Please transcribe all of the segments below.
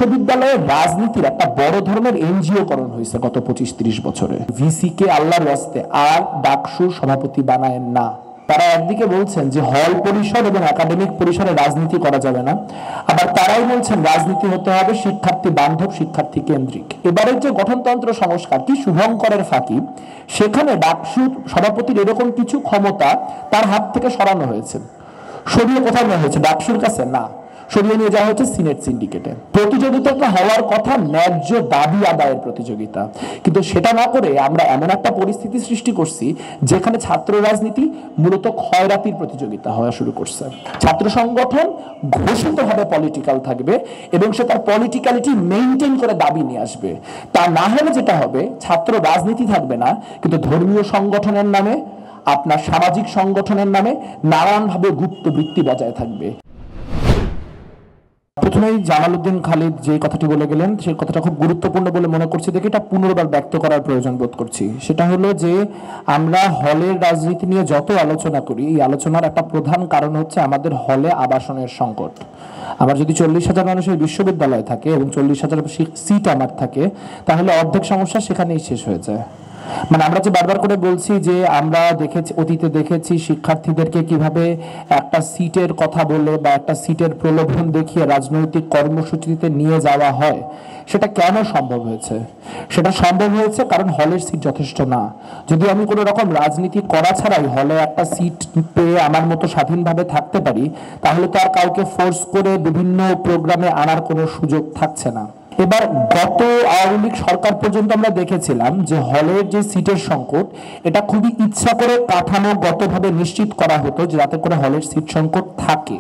বিশ্ববিদ্যালয়ের রাজনীতির একটা বড় ধরনের এনজিও করণ হয়েছে গত 25-30 বছরে। ভিসি কে আল্লাহর ওয়াস্তে আর ডাকসুর সভাপতি বানায়েন না। তারা একদিকে বলছেন যে হল পরিসর এবং একাডেমিক পরিসরে রাজনীতি করা যাবে না, আবার তারাই বলছেন রাজনীতি হতে হবে শিক্ষার্থী বান্ধব, শিক্ষার্থী কেন্দ্রিক। এবারের যে গঠনতন্ত্র সংস্কার কি শুভঙ্করের ফাঁকি, সেখানে ডাকসুর সভাপতির এরকম কিছু ক্ষমতা তার হাত থেকে সরানো হয়েছে। সরিয়ে কোথায় নেওয়া হয়েছে? ডাকসুর কাছে না, সরিয়ে নিয়ে যাওয়া হচ্ছে সিনেট সিন্ডিকেটে। প্রতিযোগিতাটা হওয়ার কথা ন্যায্য দাবি আদায়ের প্রতিযোগিতা, কিন্তু সেটা না করে আমরা এমন একটা পরিস্থিতি সৃষ্টি করছি যেখানে ছাত্র রাজনীতি মূলত ক্ষয়রাতির প্রতিযোগিতা হওয়া শুরু করছে। ছাত্র সংগঠন ঘোষিতভাবে পলিটিক্যাল থাকবে এবং সে তার পলিটিক্যালিটি মেইনটেইন করে দাবি নিয়ে আসবে। তা না হলে যেটা হবে, ছাত্র রাজনীতি থাকবে না, কিন্তু ধর্মীয় সংগঠনের নামে, আপনার সামাজিক সংগঠনের নামে নানানভাবে গুপ্ত বৃত্তি বজায় থাকবে। প্রথমেই জামাল উদ্দিন খালিদ যে কথাটি বলে গেলেন, সেই কথাটা খুব গুরুত্বপূর্ণ বলে মনে করছি দেখে এটা পুনর্বার ব্যক্ত করার প্রয়োজন বোধ করছি। সেটা হলো যে আমরা হলের রাজনীতি নিয়ে যত আলোচনা করি, এই আলোচনার একটা প্রধান কারণ হচ্ছে আমাদের হলে আবাসনের সংকট। আমার যদি 40,000 মানুষের বিশ্ববিদ্যালয় থাকে এবং 40,000 সিট আমার থাকে, তাহলে অর্ধেক সমস্যা সেখানেই শেষ হয়ে যায়। মানে আমরা যে বারবার করে বলছি যে আমরা দেখেছি, অতীতে দেখেছি শিক্ষার্থীদেরকে কিভাবে একটা সিটের কথা বলে বা একটা সিটের প্রলোভন দেখিয়ে রাজনৈতিক কর্মসূচিতে নিয়ে যাওয়া হয়। সেটা কেন সম্ভব হয়েছে? সেটা সম্ভব হয়েছে কারণ হলের সিট যথেষ্ট না। যদি আমি কোনো রকম রাজনীতি করা ছাড়াই হলে একটা সিট পেয়ে আমার মতো স্বাধীনভাবে থাকতে পারি, তাহলে তো আর কাউকে ফোর্স করে বিভিন্ন প্রোগ্রামে আনার কোনো সুযোগ থাকছে না। এবার গত আওয়ামী লীগ সরকার পর্যন্ত আমরা দেখেছিলাম যে হলের যে সিটের সংকট, এটা খুবই ইচ্ছা করে কাঠামোগতভাবে নিশ্চিত করা হতো যে যাতে করে হলের সিট সংকট থাকে।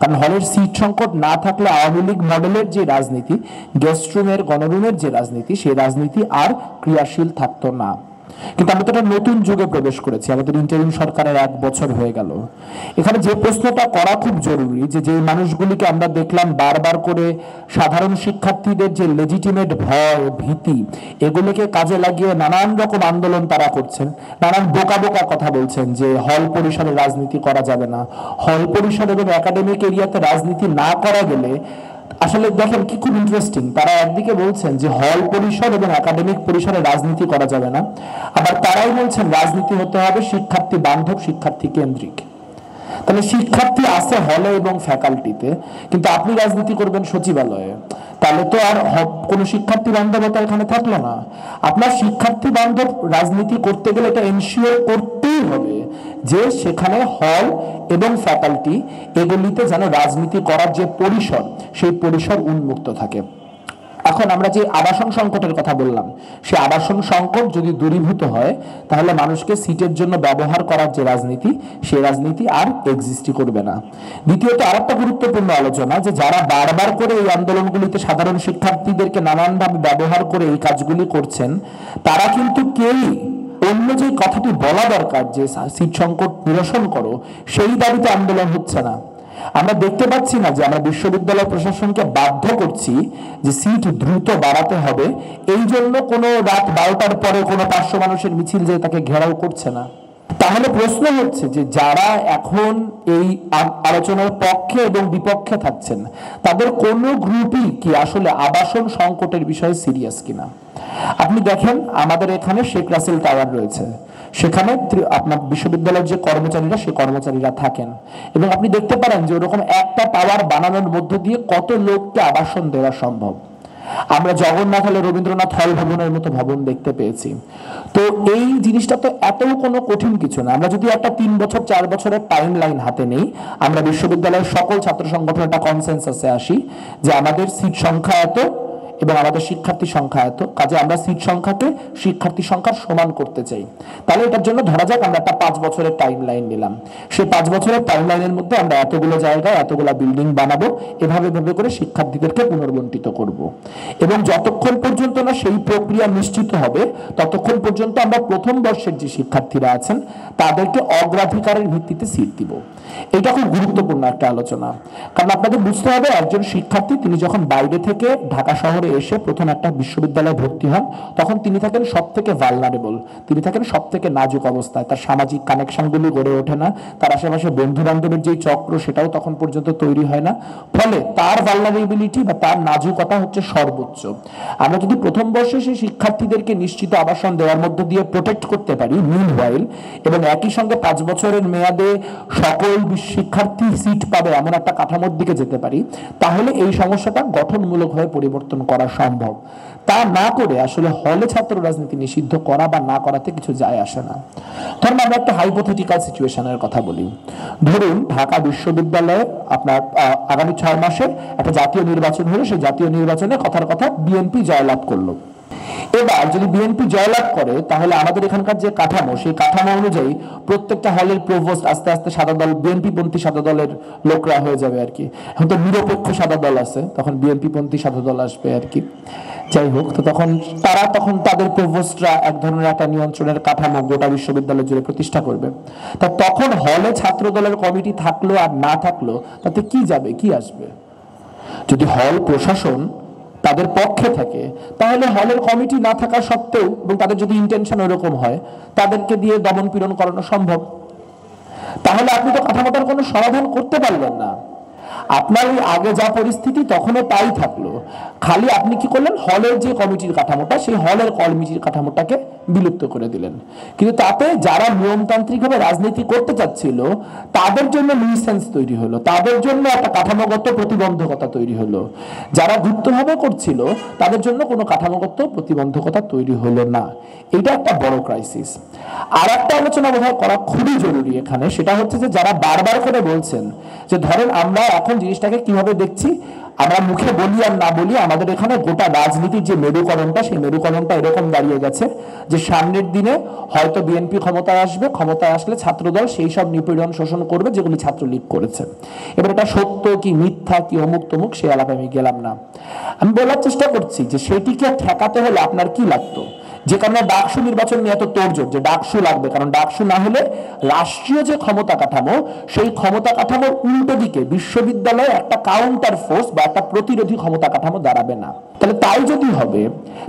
কারণ হলের সিট সংকট না থাকলে আওয়ামী লীগ মডেলের যে রাজনীতি, গেস্ট রুমের, গণরুমের যে রাজনীতি, সেই রাজনীতি আর ক্রিয়াশীল থাকতো না। কিন্তু আমরা তো একটা নতুন যুগে প্রবেশ করেছি, আমাদের ইন্টারিম সরকারের 1 বছর হয়ে গেল। এখানে যে প্রশ্নটা করা খুব জরুরি, যে মানুষগুলিকে আমরা দেখলাম বারবার করে সাধারণ শিক্ষার্থীদের যে লেজিটিমেট ভয়, ভীতি, এগুলিকে কাজে লাগিয়ে নানান রকম আন্দোলন তারা করছেন, নানান বোকা বোকা কথা বলছেন যে হল পরিসরে রাজনীতি করা যাবে না, হল পরিসর এবং একাডেমিক এরিয়াতে রাজনীতি না করা গেলে। আসলে দেখেন কি খুব ইন্টারেস্টিং, তারা একদিকে বলছেন যে হল পরিসর এবং একাডেমিক পরিসরে রাজনীতি করা যাবে না, আবার তারাই বলছেন রাজনীতি হতে হবে শিক্ষার্থী বান্ধব, শিক্ষার্থী কেন্দ্রিক। তাহলে শিক্ষার্থী আছে হলে এবং ফ্যাকাল্টিতে, কিন্তু আপনি রাজনীতি করবেন সচিবালয়ে, তাহলে তো আর কোনো শিক্ষার্থী বান্ধবতা এখানে থাকলো না। আপনার শিক্ষার্থী বান্ধব রাজনীতি করতে গেলে এটা এনশিওর করতেই হবে যে সেখানে হল এবং ফ্যাকাল্টি এগুলিতে যেন রাজনীতি করার যে পরিসর, সেই পরিসর উন্মুক্ত থাকে। এখন আমরা যে আবাসন সংকটের কথা বললাম, সে আবাসন সংকট যদি দূরীভূত হয়, তাহলে মানুষকে সিটের জন্য ব্যবহার করার যে রাজনীতি, সেই রাজনীতি আর এক্সিস্টই করবে না। দ্বিতীয়ত আরেকটা গুরুত্বপূর্ণ আলোচনা, যে যারা বারবার করে এই আন্দোলনগুলিতে সাধারণ শিক্ষার্থীদেরকে নানানভাবে ব্যবহার করে এই কাজগুলি করছেন, তারা কিন্তু কেউই অন্য যে কথাটি বলা দরকার যে সিট সংকট নিরসন করো, সেই দাবিতে আন্দোলন হচ্ছে না। আমরা দেখতে পাচ্ছি না যে আমরা বিশ্ববিদ্যালয় প্রশাসনকে বাধ্য করছি যে সিট দ্রুত বাড়াতে হবে, এই জন্য কোনো রাত 12টার পরে কোনো 500 মানুষের মিছিল যে তাকে ঘেরাও করছে না। তাহলে প্রশ্ন হচ্ছে যে যারা এখন এই আলোচনার পক্ষে এবং বিপক্ষে থাকছেন, তাদের কোন গ্রুপই কি আসলে আবাসন সংকটের বিষয়ে সিরিয়াস কিনা? আপনি দেখেন আমাদের এখানে শেখ রাসেল টাওয়ার রয়েছে, সেখানে আপনার বিশ্ববিদ্যালয়ের যে কর্মচারীরা, সেই কর্মচারীরা থাকেন, এবং আপনি দেখতে পারেন যে ওরকম একটা টাওয়ার বানানোর মধ্য দিয়ে কত লোককে আবাসন দেওয়া সম্ভব। আমরা জগন্নাথ হলে রবীন্দ্রনাথ হল ভবনের মতো ভবন দেখতে পেয়েছি। তো এই জিনিসটা তো এত কোনো কঠিন কিছু না। আমরা যদি একটা 3 বছর 4 বছরের টাইম লাইন হাতে নেই, আমরা বিশ্ববিদ্যালয়ের সকল ছাত্র সংগঠন একটা কনসেনসাসে আসি যে আমাদের সিট সংখ্যা এত এবং আমাদের শিক্ষার্থী সংখ্যা এত, কাজে আমরা সিট সংখ্যাকে শিক্ষার্থী সংখ্যার সমান করতে চাই। তাহলে এটার জন্য ধরা যাক আমরা একটা 5 বছরের টাইম লাইন নিলাম। সেই 5 বছরের টাইম লাইনের মধ্যে আমরা এতগুলো জায়গায় এতগুলো বিল্ডিং বানাবো, এভাবে ভাবে করে শিক্ষার্থীদেরকে পুনর্বণ্টিত করব। এবং যতক্ষণ পর্যন্ত না সেই প্রক্রিয়া নিশ্চিত হবে, ততক্ষণ পর্যন্ত আমরা প্রথম বর্ষের যে শিক্ষার্থীরা আছেন তাদেরকে অগ্রাধিকারের ভিত্তিতে সিট দিব। এটা খুব গুরুত্বপূর্ণ একটা আলোচনা, কারণ আপনাদের বুঝতে হবে একজন শিক্ষার্থী তিনি যখন বাইরে থেকে ঢাকা শহরে এসে প্রথম একটা বিশ্ববিদ্যালয়ে ভর্তি হন, তখন তিনি থাকেন সব থেকে ভালনারেবল, তিনি থাকেন সব থেকে নাজুক অবস্থায়। তার সামাজিক কানেকশনগুলি গড়ে ওঠে না, তার আশেপাশে বন্ধু বান্ধবের যে চক্র সেটাও তখন পর্যন্ত তৈরি হয় না, ফলে তার ভালনারেবিলিটি বা তার নাজুকতা হচ্ছে সর্বোচ্চ। আমরা যদি প্রথম বর্ষে সেই শিক্ষার্থীদেরকে নিশ্চিত আবাসন দেওয়ার মধ্য দিয়ে প্রোটেক্ট করতে পারি মিনওয়াইল, এবং একই সঙ্গে 5 বছরের মেয়াদে সকল শিক্ষার্থী সিট পাবে এমন একটা কাঠামোর দিকে যেতে পারি, তাহলে এই সমস্যাটা গঠনমূলকভাবে পরিবর্তন করা সম্ভব। তা না করে আসলে হলে ছাত্র রাজনীতি নিষিদ্ধ করা বা না করাতে কিছু যায় আসে না। ধরুন আমরা একটা হাইপোথেটিক্যাল সিচুয়েশনের কথা বলি। ধরুন ঢাকা বিশ্ববিদ্যালয়ে আপনার আগামী 6 মাসে একটা জাতীয় নির্বাচন হলো, সেই জাতীয় নির্বাচনে কথার কথা বিএনপি জয়লাভ করলো। এবার যদি বিএনপি জয়লাভ করে, তাহলে আমাদের এখানকার যে কাঠামো, সেই কাঠামো অনুযায়ী প্রত্যেকটা হলের প্রভোস্ট আস্তে আস্তে সাদা দল, বিএনপি পন্থী সাদা দলের লোকরা হয়ে যাবে আর কি। এখন তো নিরপেক্ষ সাদা দল আছে, তখন বিএনপি পন্থী সাদা দল আসবে আর কি। যাই হোক, তো তখন তাদের প্রভোস্টরা এক ধরনের একটা নিয়ন্ত্রণের কাঠামো গোটা বিশ্ববিদ্যালয় জুড়ে প্রতিষ্ঠা করবে। তা তখন হলে ছাত্র দলের কমিটি থাকলো আর না থাকলো তাতে কি যাবে, কি আসবে? যদি হল প্রশাসন তাদের পক্ষে থাকে, তাহলে হলের কমিটি না থাকা সত্ত্বেও, এবং তাদের যদি ইন্টেনশন ওরকম হয়, তাদেরকে দিয়ে দমন পীড়ন করানো সম্ভব। তাহলে আপনি তো কাঠামোটার কোনো সমাধান করতে পারলেন না। আপনার ওই আগে যা পরিস্থিতি তখনও তাই থাকলো, খালি আপনি কি করলেন, হলের যে কমিটির কাঠামোটা, সেই হলের কমিটির কাঠামোটাকে বিলুপ্ত করে দিলেন। কিন্তু তাতে যারা নিয়মতান্ত্রিকভাবে রাজনীতি করতে চাচ্ছিল তাদের জন্য নিউসেন্স তৈরি হলো, তাদের জন্য একটা কাঠামোগত প্রতিবন্ধকতা তৈরি হলো। যারা গুপ্তভাবে করছিল তাদের জন্য কোনো কাঠামোগত প্রতিবন্ধকতা তৈরি হলো না। এটা একটা বড় ক্রাইসিস। আর একটা আলোচনা বোধহয় করা খুবই জরুরি এখানে, সেটা হচ্ছে যে যারা বারবার করে বলছেন যে ধরেন আমরা এখন জিনিসটাকে কিভাবে দেখছি, আমরা মুখে বলি আর না বলি, আমাদের এখানে গোটা রাজনীতির যে মেরুকরণটা, সেই মেরুকরণটা এরকম দাঁড়িয়ে গেছে যে সামনের দিনে হয়তো বিএনপি ক্ষমতায় আসবে, ক্ষমতায় আসলে ছাত্রদল সেই সব নিপীড়ন শোষণ করবে যেগুলি ছাত্রলীগ করেছে। এবার এটা সত্য কি মিথ্যা কি অমুক তমুক সে আলাপে আমি গেলাম না। আমি বলার চেষ্টা করছি যে সেটিকে ঠেকাতে হলে আপনার কি লাগতো, যে কারণে ডাকসু নির্বাচন নিয়ে এত তোড়জোড় যে ডাকসু লাগবে, কারণ ডাকসু না হলে রাষ্ট্রীয় যে ক্ষমতা কাঠামো, সেই ক্ষমতা কাঠামোর উল্টো দিকে বিশ্ববিদ্যালয়ে একটা কাউন্টার ফোর্স বা একটা প্রতিরোধী ক্ষমতা কাঠামো দাঁড়াবে না। তাহলে তাই যদি হবে,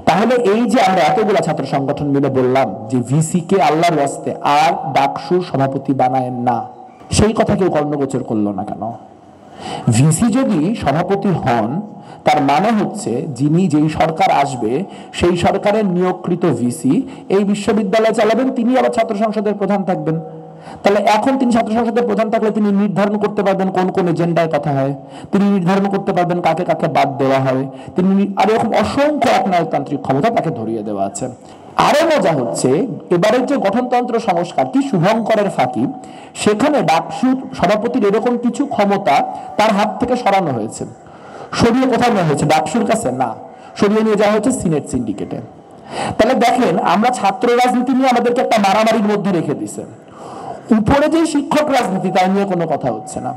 তাহলে এই যে আমরা এতগুলা ছাত্র সংগঠন মিলে বললাম যে ভিসি কে আল্লাহর ওয়াস্তে আর ডাকসু সভাপতি বানায়েন না, সেই কথা কেউ কর্ণগোচর করলো না কেন? ভিসি যদি সভাপতি হন, তার মানে হচ্ছে যিনি যেই সরকার আসবে সেই সরকারের নিয়োগকৃত ভিসি এই বিশ্ববিদ্যালয় চালাবেন, তিনি আবার ছাত্র সংসদের প্রধান থাকবেন। তাহলে এখন তিনি ছাত্র সংসদের প্রধান থাকলে তিনি নির্ধারণ করতে পারবেন কোন কোন এজেন্ডায় কথা হয়, তিনি নির্ধারণ করতে পারবেন কাকে কাকে বাদ দেওয়া হয়, তিনি আর এরকম অসংখ্য একনায়কতান্ত্রিক ক্ষমতা তাকে ধরিয়ে দেওয়া আছে। আরো মজা হচ্ছে এবারের যে গঠনতন্ত্র সংস্কার কি শুভঙ্করের ফাঁকি, সেখানে ডাকসুর সভাপতির এরকম কিছু ক্ষমতা তার হাত থেকে সরানো হয়েছে। সরিয়ে কোথায় নেওয়া হয়েছে? ডাকসুর কাছে না, সরিয়ে নিয়ে যাওয়া হয়েছে সিনেট সিন্ডিকেটে। তাহলে দেখেন, আমরা ছাত্র রাজনীতি নিয়ে আমাদেরকে একটা মারামারির মধ্যে রেখে দিছে, উপরে যে শিক্ষক রাজনীতি তাই নিয়ে কোনো কথা হচ্ছে না।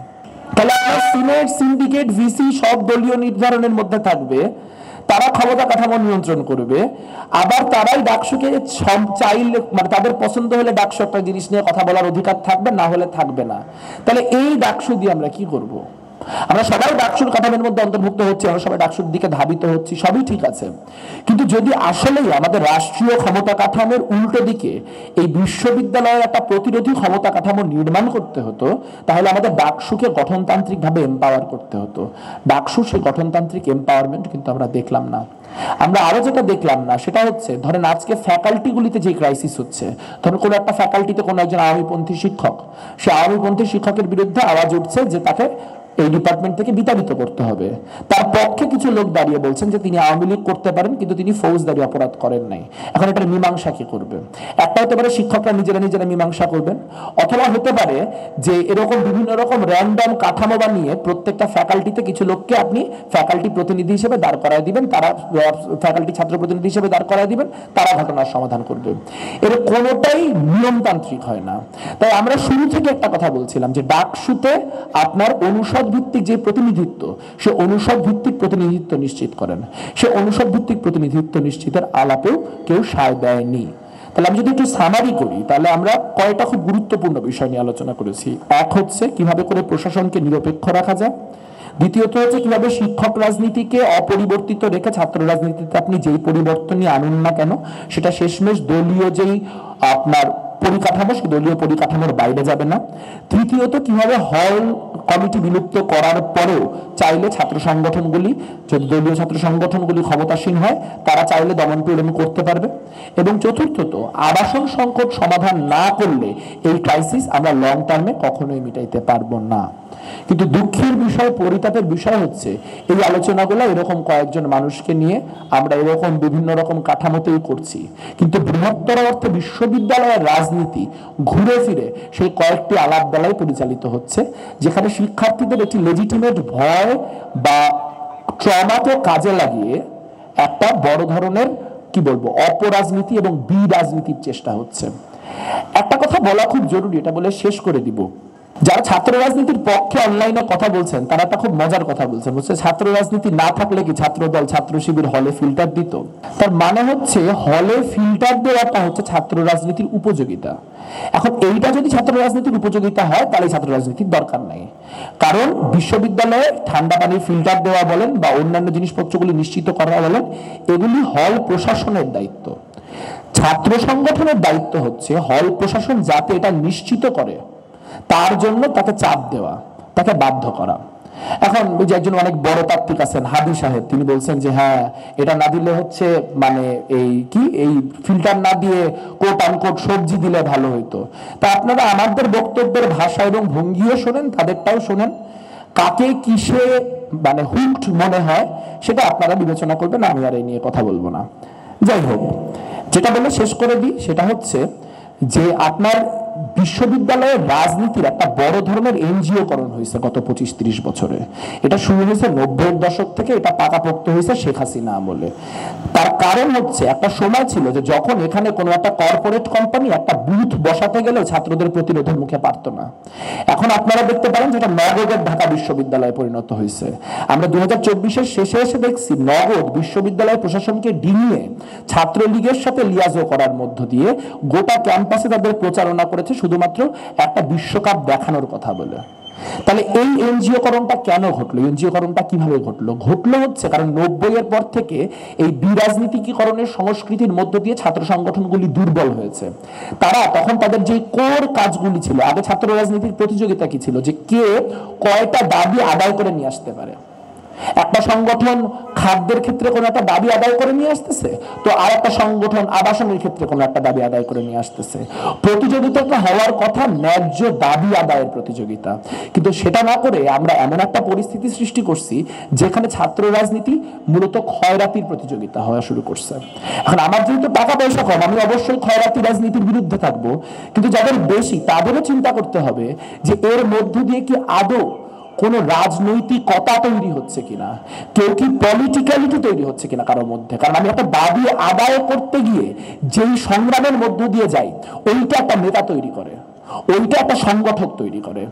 তাহলে আপনার সিনেট সিন্ডিকেট ভিসি সব দলীয় নির্ধারণের মধ্যে থাকবে, তারা ক্ষমতা কাঠামো নিয়ন্ত্রণ করবে, আবার তারাই ডাকসুকে চাইলে মানে তাদের পছন্দ হলে ডাকসু একটা জিনিস নিয়ে কথা বলার অধিকার থাকবে, না হলে থাকবে না। তাহলে এই ডাকসু দিয়ে আমরা কি করব? আমরা সবাই ডাকসুর কাঠামোর মধ্যে অন্তর্ভুক্ত হচ্ছি, আমরা সবাই ডাকসুর দিকে ধাবিত হচ্ছি, সবই ঠিক আছে, কিন্তু যদি আসলেই আমাদের রাষ্ট্রীয় ক্ষমতা কাঠামোর উল্টো দিকে এই বিশ্ববিদ্যালয়ের একটা প্রতিরোধী ক্ষমতা কাঠামো নির্মাণ করতে হতো, তাহলে আমাদের ডাকসুকে গঠনতান্ত্রিকভাবে এম্পাওয়ার করতে হতো। ডাকসুর সেই গঠনতান্ত্রিক এম্পাওয়ারমেন্ট কিন্তু আমরা দেখলাম না। আমরা আরো যেটা দেখলাম না সেটা হচ্ছে, ধরেন আজকে ফ্যাকাল্টিগুলিতে যে ক্রাইসিস হচ্ছে, ধরেন কোনো একটা ফ্যাকাল্টিতে কোনো একজন আওয়ামীপন্থী শিক্ষক, সে আওয়ামীপন্থী শিক্ষকের বিরুদ্ধে আওয়াজ উঠছে যে তাকে এই ডিপার্টমেন্ট থেকে বিতাড়িত করতে হবে। তার পক্ষে কিছু লোক দাঁড়িয়ে বলছেন যে তিনি আওয়ামী লীগ করতে পারেন, কিন্তু তিনি ফৌজদারি অপরাধ করেন নাই। এখন এটার মীমাংসা কি করবে? একটা হতে পারে শিক্ষকরা নিজেরা মীমাংসা করবেন, অথবা হতে পারে যে এরকম বিভিন্ন রকম র্যান্ডম কাঠামো বানিয়ে প্রত্যেকটা ফ্যাকাল্টিতে কিছু লোককে আপনি ফ্যাকাল্টি প্রতিনিধি হিসেবে দাঁড় করায় দিবেন, তারা ফ্যাকাল্টি ছাত্র প্রতিনিধি হিসেবে দাঁড় করায় দিবেন, তারা ঘটনার সমাধান করবে। এর কোনোটাই নিয়মতান্ত্রিক হয় না। তাই আমরা শুরু থেকে একটা কথা বলছিলাম যে ডাকসুতে আপনার অনুষদ ভিত্তিক যে প্রতিনিধিত্ব, সে অনুষদ ভিত্তিক প্রতিনিধিত্ব নিশ্চিত করেন, সে অনুষদ ভিত্তিক প্রতিনিধিত্ব নিশ্চিতের আলাপেও কেউ সায় দেয়নি। তাহলে আমি যদি একটু সামারি করি, তাহলে আমরা কয়টা খুব গুরুত্বপূর্ণ বিষয় নিয়ে আলোচনা করেছি। এক হচ্ছে কিভাবে করে প্রশাসনকে নিরপেক্ষ রাখা যায়, দ্বিতীয়ত হচ্ছে কিভাবে শিক্ষক রাজনীতিকে অপরিবর্তিত রেখে ছাত্র রাজনীতিতে আপনি যেই পরিবর্তনই আনুন না কেন সেটা শেষমেশ দলীয় যেই আপনার পরিকাঠামো, সে দলীয় পরিকাঠামোর বাইরে যাবে না। তৃতীয়ত কিভাবে হল কমিটি বিলুপ্ত করার পরেও চাইলে ছাত্র সংগঠনগুলি, যদি দলীয় ছাত্র সংগঠনগুলি ক্ষমতাসীন হয়, তারা চাইলে দমন পীড়ন করতে পারবে। এবং চতুর্থত আবাসন সংকট সমাধান না করলে এই ক্রাইসিস আমরা লং টার্মে কখনোই মিটাইতে পারবো না। কিন্তু দুঃখের বিষয়, পরিতাপের বিষয় হচ্ছে এই আলোচনাগুলো এরকম কয়েকজন মানুষকে নিয়ে আমরা এরকম বিভিন্ন রকম কাঠামোতেই করছি, কিন্তু বৃহত্তর অর্থে বিশ্ববিদ্যালয়ের রাজনীতি ঘুরে ফিরে সেই কয়েকটি আলাপ বেলায় পরিচালিত হচ্ছে, যেখানে শিক্ষার্থীদের একটি লেজিটিমেট ভয় বা ট্রমাকে কাজে লাগিয়ে একটা বড় ধরনের কি বলবো অপরাজনীতি এবং বিরাজনীতির চেষ্টা হচ্ছে। একটা কথা বলা খুব জরুরি, এটা বলে শেষ করে দিব। যারা ছাত্র রাজনীতির পক্ষে অনলাইনে কথা বলছেন তারা একটা খুব মজার কথা বলছেন, বলছে ছাত্র রাজনীতি না থাকলে কি ছাত্র দল ছাত্র শিবির হলে ফিল্টার দিত? তার মানে হচ্ছে হলে ফিল্টার দেওয়াটা হচ্ছে ছাত্র রাজনীতির উপযোগিতা। এখন এইটা যদি ছাত্র রাজনীতির উপযোগিতা হয় তাহলে ছাত্র রাজনীতির দরকার নাই, কারণ বিশ্ববিদ্যালয়ে ঠান্ডা পানির ফিল্টার দেওয়া বলেন বা অন্যান্য জিনিসপত্রগুলি নিশ্চিত করা বলেন, এগুলি হল প্রশাসনের দায়িত্ব। ছাত্র সংগঠনের দায়িত্ব হচ্ছে হল প্রশাসন যাতে এটা নিশ্চিত করে তার জন্য তাকে চাপ দেওয়া, তাকে বাধ্য করা। এখন ওই যে একজন অনেক বড় তাত্ত্বিক আছেন হাদি সাহেব, তিনি বলছেন যে হ্যাঁ এটা না দিলে হচ্ছে মানে এই কি এই ফিল্টার না দিয়ে কোট আনকোট সবজি দিলে ভালো হইতো। তা আপনারা আমাদের বক্তব্যের ভাষা এবং ভঙ্গিও শোনেন, তাদেরটাও শোনেন, কাকে কিসে মানে হুকড মনে হয় সেটা আপনারা বিবেচনা করবেন, আমি আর এই নিয়ে কথা বলবো না। যাই হোক, যেটা বলে শেষ করে দিই সেটা হচ্ছে যে আপনার বিশ্ববিদ্যালয়ের রাজনীতির একটা বড় ধরনের এনজিওকরণ হয়েছে গত 25-30 বছরে। এটা শুরু হয়েছে 90-এর দশক থেকে, এটা পাকাপোক্ত হয়েছে শেখ হাসিনা আমলে। তার কারণ হচ্ছে একটা সময় ছিল যে যখন এখানে কোনো একটা কর্পোরেট কোম্পানি একটা বুথ বসাতে গেলেও ছাত্রদের প্রতিরোধের মুখে পারত না। এখন আপনারা দেখতে পারেন যেটা নগদের ঢাকা বিশ্ববিদ্যালয়ে পরিণত হয়েছে। আমরা 2024-এর শেষে এসে দেখছি নগদ বিশ্ববিদ্যালয় প্রশাসনকে ডিঙিয়ে ছাত্রলীগের সাথে লিয়াজো করার মধ্য দিয়ে গোটা ক্যাম্পাসে তাদের প্রচারণা করে শুধুমাত্র একটা বিশ্বকাপ দেখানোর কথা বলে। তাহলে এই এনজিওকরণটা কেন ঘটলো, এনজিওকরণটা কিভাবে ঘটলো? ঘটলো হচ্ছে কারণ 90-এর পর থেকে এই বিরাজনীতিকরণের সংস্কৃতির মধ্য দিয়ে ছাত্র সংগঠনগুলি দুর্বল হয়েছে। তারা তখন তাদের যে কোর কাজগুলি ছিল, আগে ছাত্র রাজনীতির প্রতিযোগিতা কি ছিল, যে কে কয়টা দাবি আদায় করে নিয়ে আসতে পারে। একটা সংগঠন খাদ্যের ক্ষেত্রে কোনো একটা দাবি আদায় করে নিয়ে আসতেছে, তো আর একটা সংগঠন আবাসনের ক্ষেত্রে কোনো একটা দাবি আদায় করে নিয়ে আসতেছে। প্রতিযোগিতাটা হওয়ার কথা ন্যায্য দাবি আদায়ের প্রতিযোগিতা, কিন্তু সেটা না করে আমরা এমন একটা পরিস্থিতি সৃষ্টি করছি যেখানে ছাত্র রাজনীতি মূলত খয়রাতির প্রতিযোগিতা হওয়া শুরু করছে। এখন আমার যেহেতু টাকা পয়সা কম, আমি অবশ্যই খয়রাতি রাজনীতির বিরুদ্ধে থাকবো, কিন্তু যাদের বেশি তাদেরও চিন্তা করতে হবে যে এর মধ্য দিয়ে কি আদৌ কোন রাজনৈতিকতা তৈরি হচ্ছে কিনা, কেউ কি পলিটিক্যালিটি তৈরি হচ্ছে কিনা কারোর মধ্যে। কারণ আমি একটা দাবি আদায় করতে গিয়ে যেই সংগ্রামের মধ্য দিয়ে যাই, ওইটা একটা নেতা তৈরি করে, ওইটা একটা সংগঠক তৈরি করে।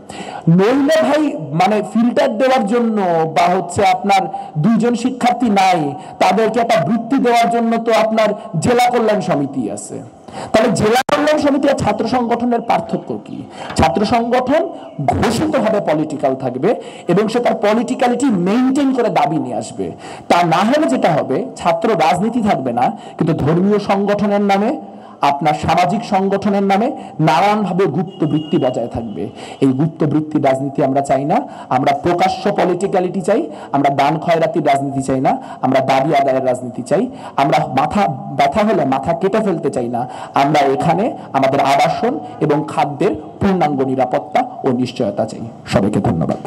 নইলে ভাই মানে ফিল্টার দেওয়ার জন্য বা হচ্ছে আপনার দুইজন শিক্ষার্থী নাই, তাদেরকে একটা বৃত্তি দেওয়ার জন্য তো আপনার জেলা কল্যাণ সমিতি আছে। তাহলে জেলা কল্যাণ সমিতি আর ছাত্র সংগঠনের পার্থক্য কি? ছাত্র সংগঠন ঘোষিতভাবে পলিটিক্যাল থাকবে এবং সে তার পলিটিক্যালিটি মেইনটেইন করে দাবি নিয়ে আসবে। তা না হলে যেটা হবে, ছাত্র রাজনীতি থাকবে না, কিন্তু ধর্মীয় সংগঠনের নামে, আপনার সামাজিক সংগঠনের নামে নানানভাবে গুপ্তবৃত্তি বজায় থাকবে। এই গুপ্তবৃত্তি রাজনীতি আমরা চাই না। আমরা প্রকাশ্য পলিটিক্যালিটি চাই, আমরা দান খয়রাতির রাজনীতি চাই না, আমরা দাবি আদায়ের রাজনীতি চাই। আমরা মাথা ব্যথা হলে মাথা কেটে ফেলতে চাই না। আমরা এখানে আমাদের আবাসন এবং খাদ্যের পূর্ণাঙ্গ নিরাপত্তা ও নিশ্চয়তা চাই। সবাইকে ধন্যবাদ।